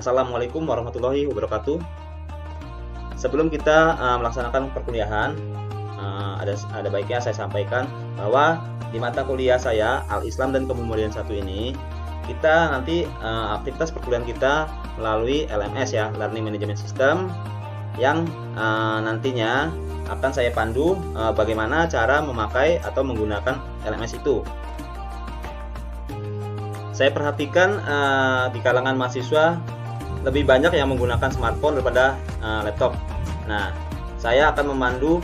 Assalamualaikum warahmatullahi wabarakatuh. Sebelum kita melaksanakan perkuliahan, ada baiknya saya sampaikan bahwa di mata kuliah saya Al-Islam dan Kemuhamadian 1 ini, kita nanti aktivitas perkuliahan kita melalui LMS ya, Learning Management System, yang nantinya akan saya pandu bagaimana cara memakai atau menggunakan LMS itu. Saya perhatikan di kalangan mahasiswa lebih banyak yang menggunakan smartphone daripada laptop. Nah, saya akan memandu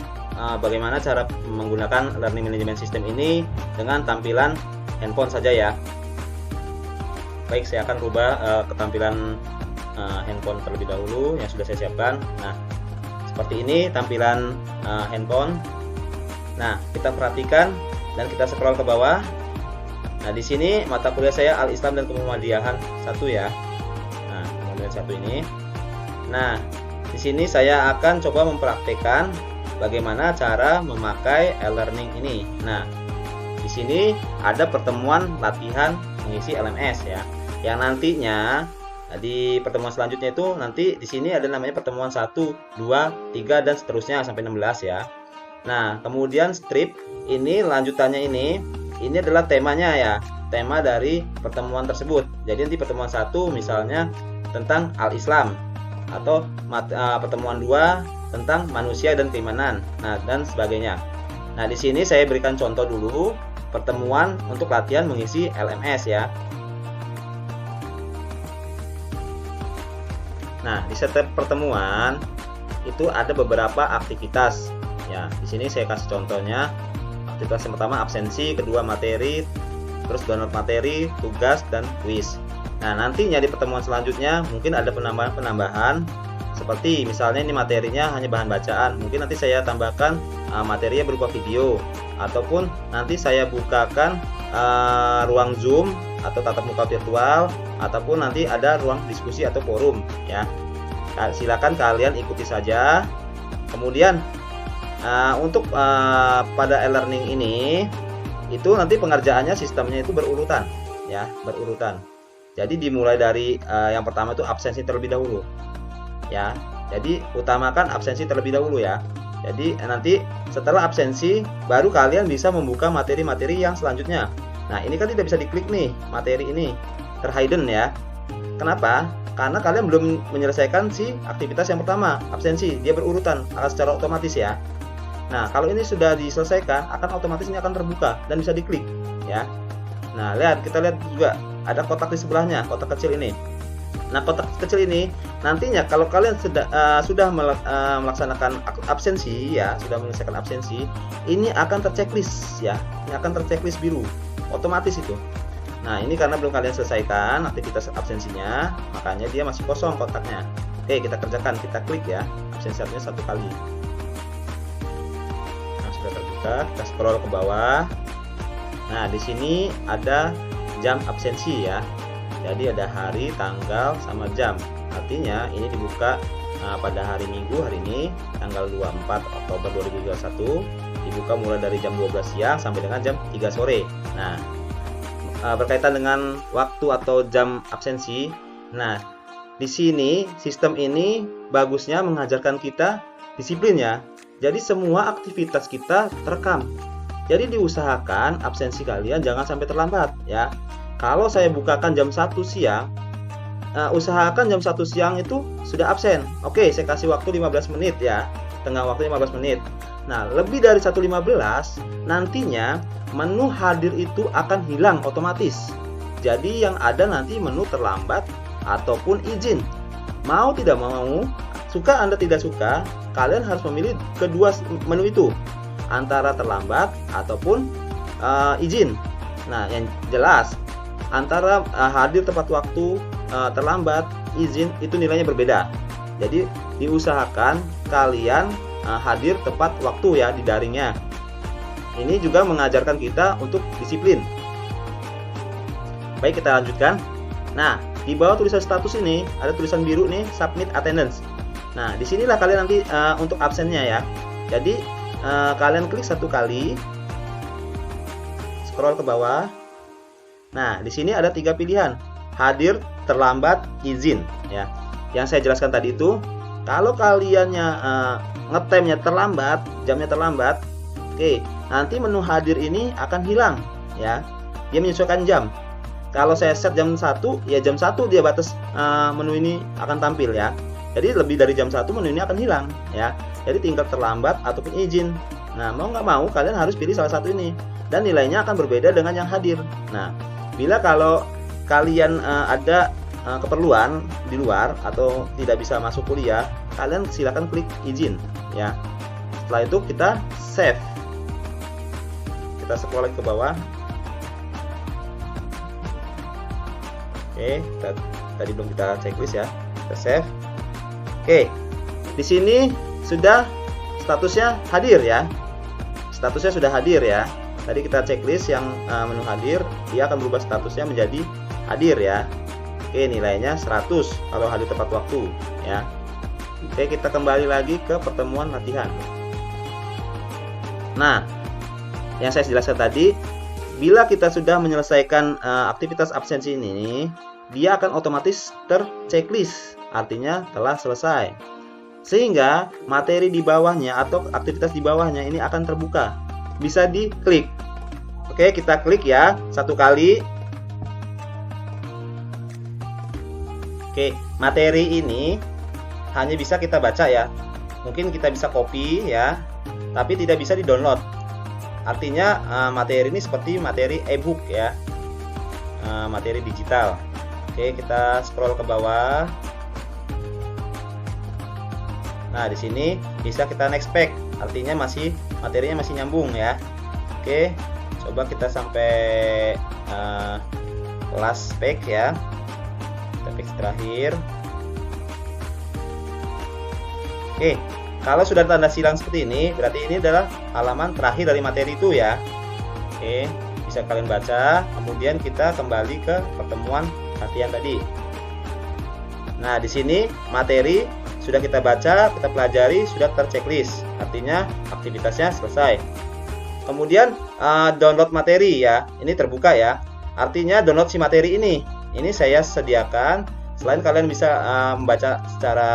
bagaimana cara menggunakan Learning Management System ini dengan tampilan handphone saja ya. Baik, saya akan rubah ketampilan handphone terlebih dahulu yang sudah saya siapkan. Nah, seperti ini tampilan handphone. Nah, kita perhatikan dan kita scroll ke bawah. Nah, di sini mata kuliah saya Al-Islam dan Kemuhamadian 1 ya. Nah, Kemuhamadian 1 ini. Nah, di sini saya akan coba mempraktekkan bagaimana cara memakai e-learning ini. Nah, di sini ada pertemuan latihan mengisi LMS ya. Yang nantinya di pertemuan selanjutnya itu nanti di sini ada namanya pertemuan 1, 2, 3 dan seterusnya sampai 16 ya. Nah, kemudian strip ini lanjutannya ini adalah temanya ya, tema dari pertemuan tersebut. Jadi nanti pertemuan 1 misalnya tentang Al-Islam, atau pertemuan 2 tentang manusia dan keimanan, nah dan sebagainya. Nah, di sini saya berikan contoh dulu pertemuan untuk latihan mengisi LMS ya. Nah, di setiap pertemuan itu ada beberapa aktivitas ya. Di sini saya kasih contohnya. Aktivitas yang pertama absensi, kedua materi, terus download materi, tugas, dan kuis. Nah, nantinya di pertemuan selanjutnya mungkin ada penambahan seperti misalnya ini materinya hanya bahan bacaan, mungkin nanti saya tambahkan materinya berupa video, ataupun nanti saya bukakan ruang Zoom atau tatap muka virtual, ataupun nanti ada ruang diskusi atau forum ya. Nah, silakan kalian ikuti saja. Kemudian untuk pada e-learning ini itu nanti pengerjaannya sistemnya itu berurutan ya, berurutan. Jadi dimulai dari yang pertama itu absensi terlebih dahulu ya. Jadi utamakan absensi terlebih dahulu ya. Jadi nanti setelah absensi baru kalian bisa membuka materi-materi yang selanjutnya. Nah, ini kan tidak bisa diklik nih, materi ini terhidden ya. Kenapa? Karena kalian belum menyelesaikan si aktivitas yang pertama, absensi. Dia berurutan secara otomatis ya. Nah, kalau ini sudah diselesaikan, akan otomatis ini akan terbuka dan bisa diklik ya. Nah, kita lihat juga ada kotak di sebelahnya, kotak kecil ini. Nah, kotak kecil ini nantinya kalau kalian sudah melaksanakan absensi ya, sudah menyelesaikan absensi, ini akan terchecklist ya. Ini akan terchecklist biru, otomatis itu. Nah, ini karena belum kalian selesaikan aktivitas absensinya, makanya dia masih kosong kotaknya. Oke, kita kerjakan, kita klik ya. Absensinya 1 kali. Sudah terbuka, kita scroll ke bawah. Nah, di sini ada jam absensi ya. Jadi ada hari, tanggal, sama jam. Artinya ini dibuka pada hari Minggu, hari ini tanggal 24 Oktober 2021, dibuka mulai dari jam 12 siang sampai dengan jam 3 sore. Nah, berkaitan dengan waktu atau jam absensi. Nah, di sini sistem ini bagusnya mengajarkan kita disiplin ya. Jadi semua aktivitas kita terekam. Jadi diusahakan absensi kalian jangan sampai terlambat ya. Kalau saya bukakan jam 1 siang, usahakan jam 1 siang itu sudah absen. Oke, saya kasih waktu 15 menit ya. Tengah waktu 15 menit. Nah, lebih dari 1.15 nantinya menu hadir itu akan hilang otomatis. Jadi yang ada nanti menu terlambat ataupun izin. Mau tidak mau, suka Anda tidak suka, kalian harus memilih kedua menu itu, antara terlambat ataupun izin. Nah, yang jelas antara hadir tepat waktu, terlambat, izin itu nilainya berbeda. Jadi diusahakan kalian hadir tepat waktu ya di daringnya. Ini juga mengajarkan kita untuk disiplin. Baik, kita lanjutkan. Nah, di bawah tulisan status ini ada tulisan biru nih, submit attendance. Nah, disinilah kalian nanti untuk absennya ya. Jadi kalian klik 1 kali, scroll ke bawah. Nah, di sini ada 3 pilihan: hadir terlambat izin ya. Yang saya jelaskan tadi itu, kalau kaliannya ngetemnya terlambat, jamnya terlambat, oke, nanti menu hadir ini akan hilang ya. Dia menyesuaikan jam. Kalau saya set jam 1, ya jam 1 dia batas menu ini akan tampil ya. Jadi lebih dari jam 1 menu ini akan hilang ya. Jadi tinggal terlambat ataupun izin. Nah, mau nggak mau kalian harus pilih salah satu ini, dan nilainya akan berbeda dengan yang hadir. Nah, bila kalau kalian ada keperluan di luar atau tidak bisa masuk kuliah, kalian silakan klik izin ya. Setelah itu kita save. Kita scroll ke bawah. Oke, tadi belum kita checklist ya. Kita save. Oke, di sini sudah statusnya hadir ya. Statusnya sudah hadir ya. Tadi kita checklist yang menu hadir, dia akan berubah statusnya menjadi hadir ya. Oke, nilainya 100 kalau hadir tepat waktu ya. Oke, kita kembali lagi ke pertemuan latihan. Nah, yang saya jelaskan tadi, bila kita sudah menyelesaikan aktivitas absensi ini, dia akan otomatis terchecklist, artinya telah selesai. Sehingga materi di bawahnya atau aktivitas di bawahnya ini akan terbuka. Bisa diklik. Oke, kita klik ya satu kali. Oke, materi ini hanya bisa kita baca ya. Mungkin kita bisa copy ya, tapi tidak bisa di-download. Artinya materi ini seperti materi e-book ya. Materi digital. Oke, kita scroll ke bawah. Nah, di sini bisa kita next page, artinya materinya masih nyambung ya. Oke, coba kita sampai last page ya. Kita page terakhir. Oke, kalau sudah tanda silang seperti ini, berarti ini adalah halaman terakhir dari materi itu ya. Oke, bisa kalian baca. Kemudian kita kembali ke pertemuan latihan tadi. Nah, di sini materi sudah kita baca, kita pelajari, sudah terchecklist, artinya aktivitasnya selesai. Kemudian download materi ya, ini terbuka ya, artinya download si materi ini saya sediakan. Selain kalian bisa membaca secara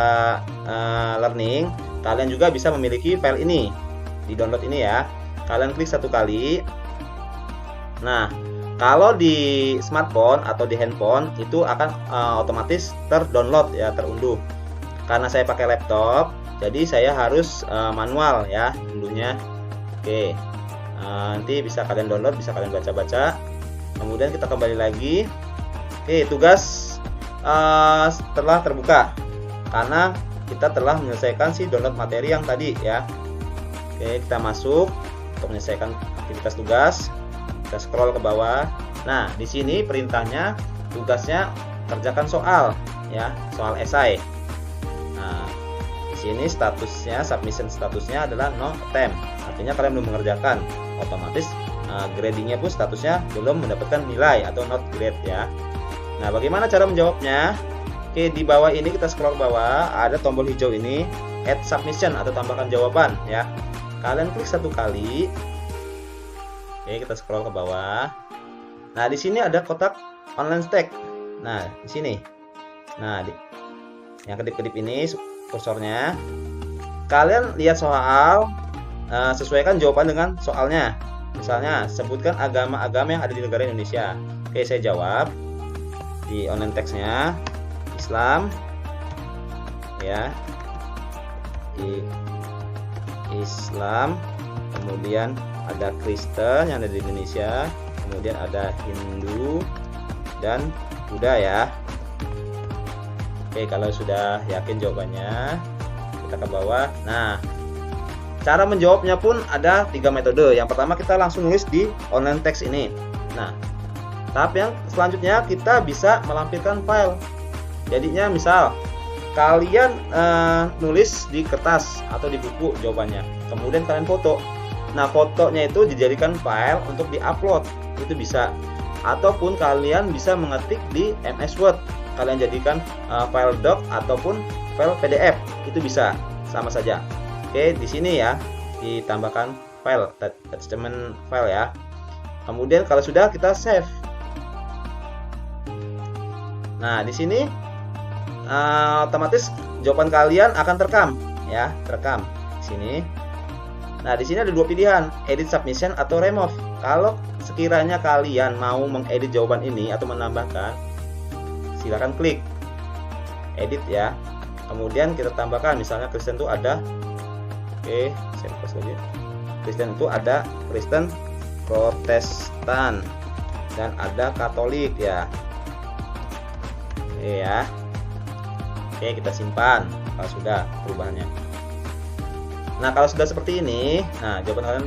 learning, kalian juga bisa memiliki file ini, di download ini ya. Kalian klik satu kali. Nah, kalau di smartphone atau di handphone itu akan otomatis terdownload ya, terunduh. Karena saya pakai laptop, jadi saya harus manual ya unduhnya. Oke, nanti bisa kalian download, bisa kalian baca-baca. Kemudian kita kembali lagi. Oke, tugas telah terbuka karena kita telah menyelesaikan si download materi yang tadi ya. Oke, kita masuk untuk menyelesaikan aktivitas tugas. Kita scroll ke bawah. Nah, di sini perintahnya, tugasnya kerjakan soal ya, soal esai. Nah, di sini statusnya, submission statusnya adalah no attempt, artinya kalian belum mengerjakan. Otomatis gradingnya pun statusnya belum mendapatkan nilai atau not grade ya. Nah, bagaimana cara menjawabnya? Oke, di bawah ini kita scroll ke bawah, ada tombol hijau ini, add submission atau tambahkan jawaban ya. Kalian klik satu kali. Oke, kita scroll ke bawah. Nah, di sini ada kotak online stack. Nah, di sini. Nah, yang kedip-kedip ini kursornya. Kalian lihat soal, sesuaikan jawaban dengan soalnya. Misalnya, sebutkan agama-agama yang ada di negara Indonesia. Oke, saya jawab di online text-nya Islam, ya, di Islam. Kemudian ada Kristen yang ada di Indonesia. Kemudian ada Hindu dan Buddha ya. Oke, kalau sudah yakin jawabannya, kita ke bawah. Nah, cara menjawabnya pun ada 3 metode. Yang pertama, kita langsung nulis di online text ini. Nah, tahap yang selanjutnya kita bisa melampirkan file. Jadinya misal kalian nulis di kertas atau di buku jawabannya, kemudian kalian foto. Nah, fotonya itu dijadikan file untuk diupload, itu bisa. Ataupun kalian bisa mengetik di MS Word, kalian jadikan file doc ataupun file PDF, itu bisa, sama saja. Oke, di sini ya ditambahkan file, attachment file ya. Kemudian kalau sudah, kita save. Nah, di sini otomatis jawaban kalian akan terekam ya, terekam di sini. Nah, di sini ada dua pilihan, edit submission atau remove. Kalau sekiranya kalian mau mengedit jawaban ini atau menambahkan, silakan klik edit ya. Kemudian kita tambahkan, misalnya Kristen itu ada, oke, saya hapus lagi. Kristen itu ada Kristen Protestan dan ada Katolik ya. Oke ya. Oke, kita simpan kalau sudah perubahannya. Nah, kalau sudah seperti ini, nah jawaban kalian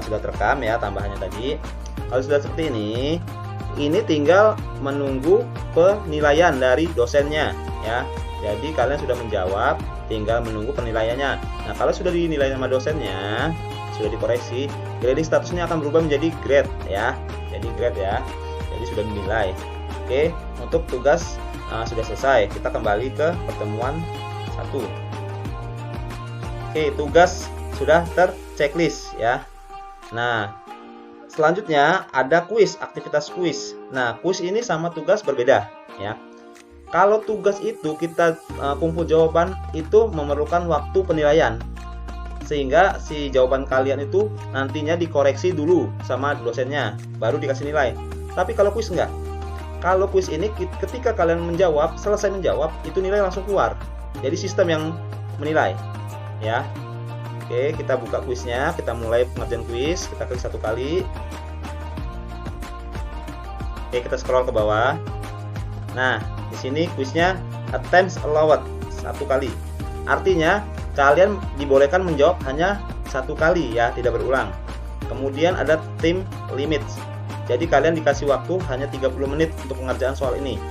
sudah terekam ya tambahannya tadi. Kalau sudah seperti ini tinggal menunggu penilaian dari dosennya ya. Jadi kalian sudah menjawab, tinggal menunggu penilaiannya. Nah, kalau sudah dinilai sama dosennya, sudah dikoreksi, grading statusnya akan berubah menjadi grade ya. Jadi grade ya. Jadi sudah dinilai. Oke, untuk tugas sudah selesai. Kita kembali ke pertemuan 1. Oke, tugas sudah terchecklist ya. Nah, selanjutnya ada kuis, aktivitas kuis. Nah, kuis ini sama tugas berbeda ya. Kalau tugas itu kita kumpul jawaban, itu memerlukan waktu penilaian, sehingga si jawaban kalian itu nantinya dikoreksi dulu sama dosennya, baru dikasih nilai. Tapi kalau kuis enggak. Kalau kuis ini ketika kalian menjawab, selesai menjawab, itu nilai langsung keluar. Jadi sistem yang menilai ya. Oke, kita buka kuisnya, kita mulai pengerjaan kuis, kita klik 1 kali. Oke, kita scroll ke bawah. Nah, di sini kuisnya attempts allowed 1 kali. Artinya kalian dibolehkan menjawab hanya 1 kali ya, tidak berulang. Kemudian ada time limits. Jadi kalian dikasih waktu hanya 30 menit untuk pengerjaan soal ini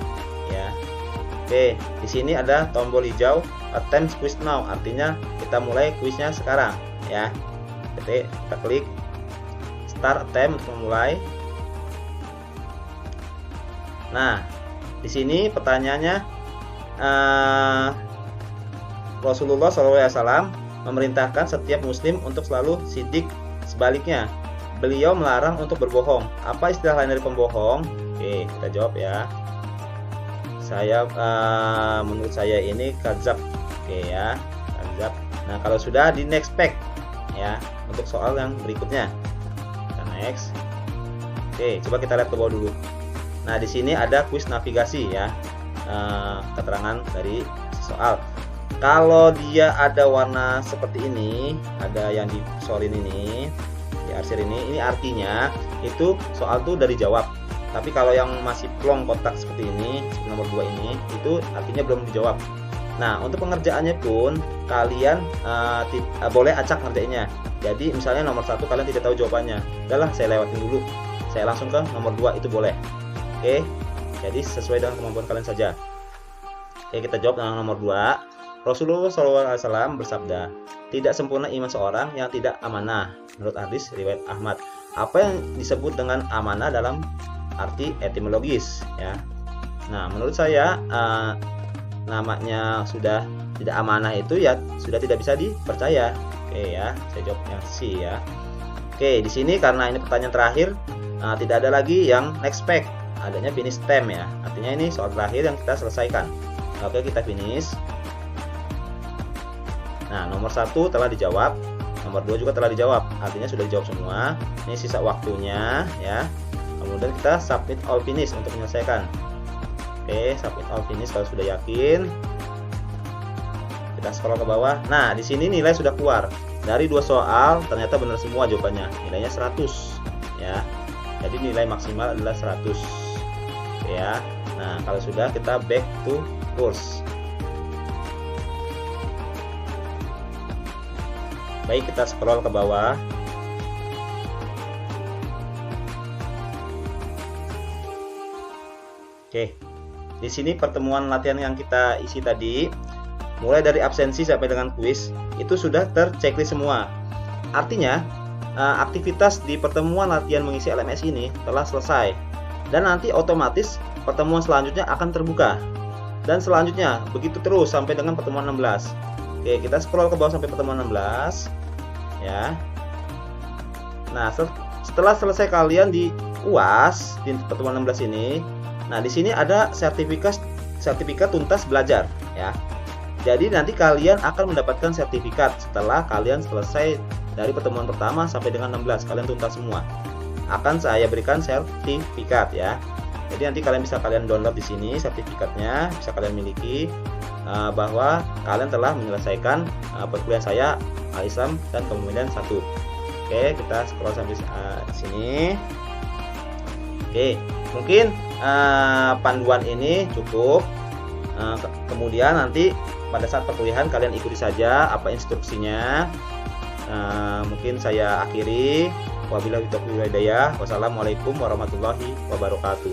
ya. Oke, di sini ada tombol hijau attempt quiz now, artinya kita mulai kuisnya sekarang ya. Jadi kita klik start attempt untuk memulai. Nah, di sini pertanyaannya Rasulullah SAW memerintahkan setiap muslim untuk selalu sidik, sebaliknya beliau melarang untuk berbohong. Apa istilah lain dari pembohong? Oke, kita jawab ya. Menurut saya ini kadzab. Oke ya, kadzab. Nah, kalau sudah di next page ya untuk soal yang berikutnya. Kita next. Oke, coba kita lihat ke bawah dulu. Nah, di sini ada kuis navigasi ya. Keterangan dari soal. Kalau dia ada warna seperti ini, ada yang disorin ini, diarsir ini artinya itu soal tuh dari jawab. Tapi kalau yang masih plong kotak seperti ini, seperti nomor 2 ini, itu artinya belum dijawab. Nah, untuk pengerjaannya pun kalian boleh acak ngerjainnya. Jadi misalnya nomor 1 kalian tidak tahu jawabannya, udahlah saya lewatin dulu, saya langsung ke nomor 2, itu boleh. Oke, jadi sesuai dengan kemampuan kalian saja. Oke, kita jawab dengan nomor 2. Rasulullah SAW bersabda, tidak sempurna iman seorang yang tidak amanah. Menurut hadis riwayat Ahmad. Apa yang disebut dengan amanah dalam arti etimologis ya. Nah, menurut saya namanya sudah tidak amanah itu ya sudah tidak bisa dipercaya. Oke ya, saya jawab yang C ya. Oke, di sini karena ini pertanyaan terakhir, tidak ada lagi yang next page, adanya finish time ya. Artinya ini soal terakhir yang kita selesaikan. Oke, kita finish. Nah, nomor 1 telah dijawab, nomor 2 juga telah dijawab, artinya sudah dijawab semua. Ini sisa waktunya ya. Kemudian kita submit all finish untuk menyelesaikan. Oke, submit all finish kalau sudah yakin. Kita scroll ke bawah. Nah, di sini nilai sudah keluar. Dari 2 soal ternyata benar semua jawabannya. Nilainya 100 ya. Jadi nilai maksimal adalah 100. Oke ya. Nah, kalau sudah kita back to course. Baik, kita scroll ke bawah. Oke, di sini pertemuan latihan yang kita isi tadi, mulai dari absensi sampai dengan kuis, itu sudah terchecklist semua. Artinya, aktivitas di pertemuan latihan mengisi LMS ini telah selesai. Dan nanti otomatis pertemuan selanjutnya akan terbuka. Dan selanjutnya, begitu terus sampai dengan pertemuan 16. Oke, kita scroll ke bawah sampai pertemuan 16. Ya. Nah, setelah selesai kalian di UAS di pertemuan 16 ini, nah di sini ada sertifikat sertifikat tuntas belajar ya. Jadi nanti kalian akan mendapatkan sertifikat setelah kalian selesai dari pertemuan pertama sampai dengan 16, kalian tuntas semua. Akan saya berikan sertifikat ya. Jadi nanti kalian bisa download di sini sertifikatnya, bisa kalian miliki bahwa kalian telah menyelesaikan perkuliahan saya Al-Islam dan Kepemimpinan 1. Oke, kita scroll sampai sini. Oke, mungkin panduan ini cukup. Kemudian nanti pada saat perkuliahan kalian ikuti saja apa instruksinya. Mungkin saya akhiri. Wabillahi taufiq wal hidayah. Wassalamualaikum warahmatullahi wabarakatuh.